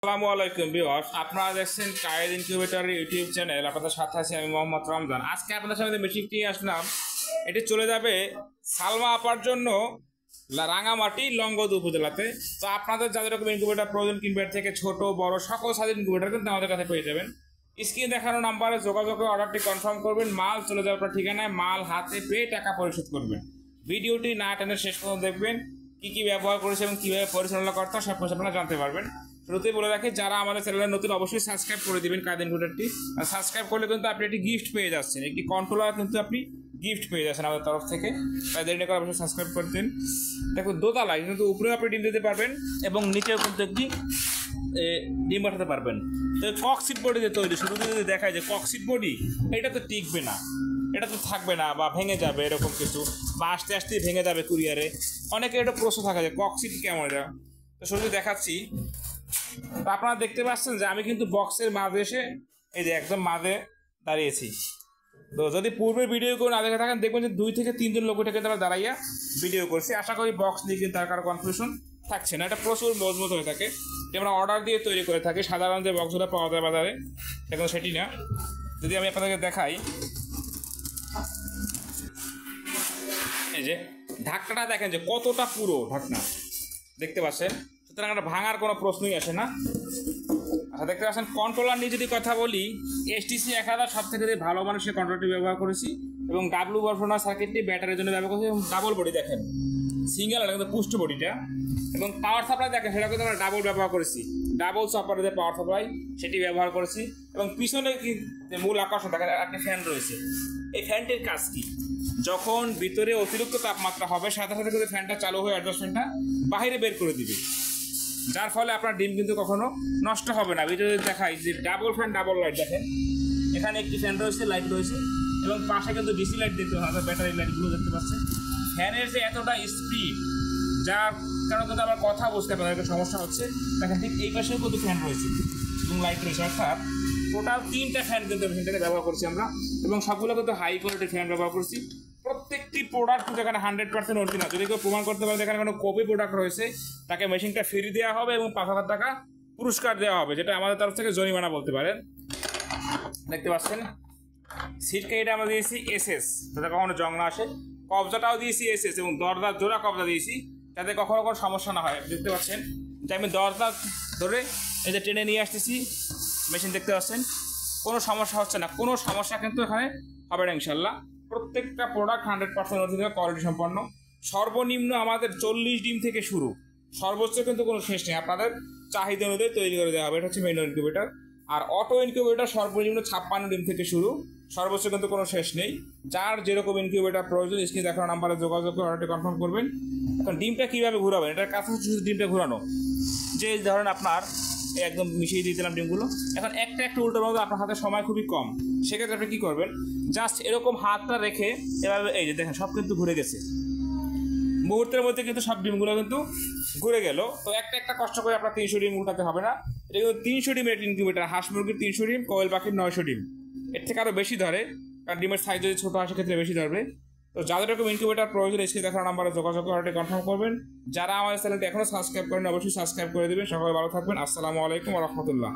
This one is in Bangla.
আসসালামু আলাইকুম ভিউয়ার্স, আপনারা দেখছেন কায়েদ ইনকিউবেটর ইউটিউব চ্যানেল। আপনাদের সাথে আছি আমি মোহাম্মদ রমজান। আজকে আপনাদের সামনে মেশিনটি আসলাম, এটি চলে যাবে সালমা আপার জন্য রাঙামাটি লংগদু উপজেলাতে। তো আপনাদের যাদের রকম ইনকিউবেটর প্রয়োজন, কিনবেট থেকে ছোট বড় সকল সাইজের ইনকিউবেটর কিন্তু আমাদের কাছে পেয়ে যাবেন। স্ক্রিনে দেখানো নাম্বারে যোগাযোগ করে অর্ডারটি কনফার্ম করবেন। মাল চলে যাওয়ার পর ঠিকানায় মাল হাতে পেয়ে টাকা পরিশোধ করবেন। ভিডিওটি না টেনে শেষ পর্যন্ত দেখবেন, কী কী ব্যবহার করেছে এবং কীভাবে পরিচালনা করতে হয় সব কিছু আপনারা জানতে পারবেন। শুরুতেই বলে রাখি, যারা আমাদের চ্যানেলে নতুন অবশ্যই সাবস্ক্রাইব করে দেবেন কায়েদ ইনকিউবেটরটি। আর সাবস্ক্রাইব করলে কিন্তু আপনি একটি গিফট পেয়ে যাচ্ছেন, একটি কন্ট্রোলার কিন্তু আপনি গিফট পেয়ে যাচ্ছেন আমাদের তরফ থেকে। তাই দেরি না করে অবশ্যই সাবস্ক্রাইব করে দিন। দেখুন, দোতলায় কিন্তু উপরেও আপনি ডিম দিতে পারবেন এবং নিচেও কিন্তু একটি ডিম বসাতে পারবেন। তো ককসিট বডি দিয়ে তৈরি, শুরুতে যদি দেখায় যে ককসিট বডি, এটা তো টিকবে না, এটা তো থাকবে না বা ভেঙে যাবে এরকম কিছু, বা আস্তে আস্তেই ভেঙে যাবে কুরিয়ারে। অনেকে এটা প্রশ্ন থাকে যে ককসিট কেমন এটা। তো শুরুতে দেখাচ্ছি। তো আপনারা দেখতে পাচ্ছেন যে আমি কিন্তু বক্সের মাঝে এসে এই যে একদম মাঝে দাঁড়িয়েছি। তো যদি পূর্বের ভিডিও করে না দেখে থাকেন, দেখবেন যে 2 থেকে 3 জন লোক এটাকে তারা দাঁড়াইয়া ভিডিও করছি। আশা করি বক্স নিয়ে কিন্তু তার কারো কনফিউশন থাকছে না। এটা প্রচুর মজবুত হয়ে থাকে, আমরা অর্ডার দিয়ে তৈরি করে থাকি। সাধারণ যে বক্সগুলো পাওয়া যায় বাজারে এখন সেটি না। যদি আমি আপনাদেরকে দেখাই, এই যে ঢাকনাটা দেখেন যে কতটা পুরো ঢাকনা দেখতে পাচ্ছেন, সুতরাং এটা ভাঙার কোনো প্রশ্নই আসে না। আচ্ছা, দেখতে পাচ্ছেন কন্ট্রোলার নিয়ে যদি কথা বলি, এসটিসি 1000 সব থেকে ভালো মানের কন্ট্রোলারটি ব্যবহার করেছি এবং ডাব্লু বর্ফনা সার্কিটটি ব্যাটারির জন্য ব্যবহার করেছি। এবং ডাবল বডি দেখেন, সিঙ্গেল আর কিন্তু পুষ্ট বডিটা। এবং পাওয়ার সাপ্লাই দেখেন, সেটা কিন্তু আমরা ডাবল ব্যবহার করেছি, ডাবল সাপ্লাই যে পাওয়ার সাপ্লাই সেটি ব্যবহার করেছি। এবং পিছনে কি মূল আকর্ষণ দেখেন, একটা ফ্যান রয়েছে। এই ফ্যানটির কাজ কি, যখন ভিতরে অতিরিক্ত তাপমাত্রা হবে সাথে সাথে কিন্তু ফ্যানটা চালু হয়ে অ্যাডজাস্ট ফ্যানটা বাইরে বের করে দিবে, যার ফলে আপনার ডিম কিন্তু কখনো নষ্ট হবে না। ভিডিও দেখাই যে ডাবল ফ্যান ডাবল লাইট দেখেন, এখানে একটি ফ্যান রয়েছে, লাইট রয়েছে এবং পাশে কিন্তু ডিসি লাইট দেখতে পাচ্ছেন, ব্যাটারি লাইটগুলো দেখতে পাচ্ছেন। ফ্যানের যে এতটা স্পিড, যার কারণে কিন্তু আমার কথা বুঝতে পারে একটা সমস্যা হচ্ছে। দেখেন ঠিক এই পাশেও কিন্তু ফ্যান রয়েছে এবং লাইট রয়েছে, অর্থাৎ টোটাল 3টা ফ্যান কিন্তু মেশিনটাকে ব্যবহার করছি আমরা। এবং সবগুলো কিন্তু হাই কোয়ালিটির ফ্যান ব্যবহার করছি। প্রত্যেকটি প্রোডাক্ট কিন্তু এখানে 100% অরিজিনাল। যদি কেউ প্রমাণ করতে পারে এখানে কোনো কপি প্রোডাক্ট রয়েছে, তাকে মেশিনটা ফ্রি দেওয়া হবে এবং 5000 টাকা পুরস্কার দেওয়া হবে, যেটা আমাদের তরফ থেকে জরিমানা বলতে পারেন। দেখতে পাচ্ছেন সিটকাইটা আমরা দিয়েছি এসএস, যাতে কখনো জং না আসে। কবজাটাও দিয়েছি এসএস এবং দরজার জোড়া কবজা দিয়েছি, যাতে কখনো কোনো সমস্যা না হয়। দেখতে পাচ্ছেন যে আমি দরজা ধরে এই যে টেনে নিয়ে আসতেছি মেশিন, দেখতে পাচ্ছেন কোনো সমস্যা হচ্ছে না, কোনো সমস্যা কিন্তু এখানে হবে না ইনশাল্লাহ। প্রত্যেকটা প্রোডাক্ট 100% অরিজিনাল কোয়ালিটি সম্পন্ন। সর্বনিম্ন আমাদের 40 ডিম থেকে শুরু, সর্বোচ্চ কিন্তু কোনো শেষ নেই, আপনাদের চাহিদা অনুযায়ী তৈরি করে দেওয়া হবে। এটা হচ্ছে মেনু ইনকিউবেটর। আর অটো ইনকিউবেটর সর্বনিম্ন 56 ডিম থেকে শুরু, সর্বোচ্চ কিন্তু কোনো শেষ নেই। যার যেরকম ইনকিউবেটর প্রয়োজন স্ক্রিনে দেখানো নাম্বারে যোগাযোগ করে অর্ডারটি কনফার্ম করবেন। এখন ডিমটা কীভাবে ঘুরাবেন, এটার কাছে হচ্ছে শুধু ডিমটা ঘুরানো। যে ধরেন আপনার একদম মিশিয়ে দিয়ে দিলাম ডিমগুলো, এখন একটা একটা উল্টো মতো আপনার হাতে সময় খুবই কম, সেক্ষেত্রে আপনি কী করবেন, জাস্ট এরকম হাতটা রেখে এভাবে এই যে দেখেন সব কিন্তু ঘুরে গেছে, মুহূর্তের মধ্যে কিন্তু সব ডিমগুলো কিন্তু ঘুরে গেল। তো একটা একটা কষ্ট করে আপনার 300 ডিম উল্টাতে হবে না। এটা কিন্তু 300 ডিমের ইনকিউবেটর, হাঁস মুরগির 300 ডিম, কোয়েল পাখির 900 ডিম। এর থেকে আরও বেশি ধরে, কারণ ডিমের সাইজ যদি ছোটো হয় সেক্ষেত্রে বেশি ধরবে। তো যাদের রকম ইনকিউবেটর প্রয়োজন স্ক্রিনে দেখানো নাম্বারে যোগাযোগ করে অর্ডারটি কনফার্ম করবেন। যারা আমাদের চ্যানেলটি এখনও সাবস্ক্রাইব করেন অবশ্যই সাবস্ক্রাইব করে দেবেন। সকলে ভালো থাকবেন। আসসালামু আলাইকুম ওয়া রাহমাতুল্লাহ।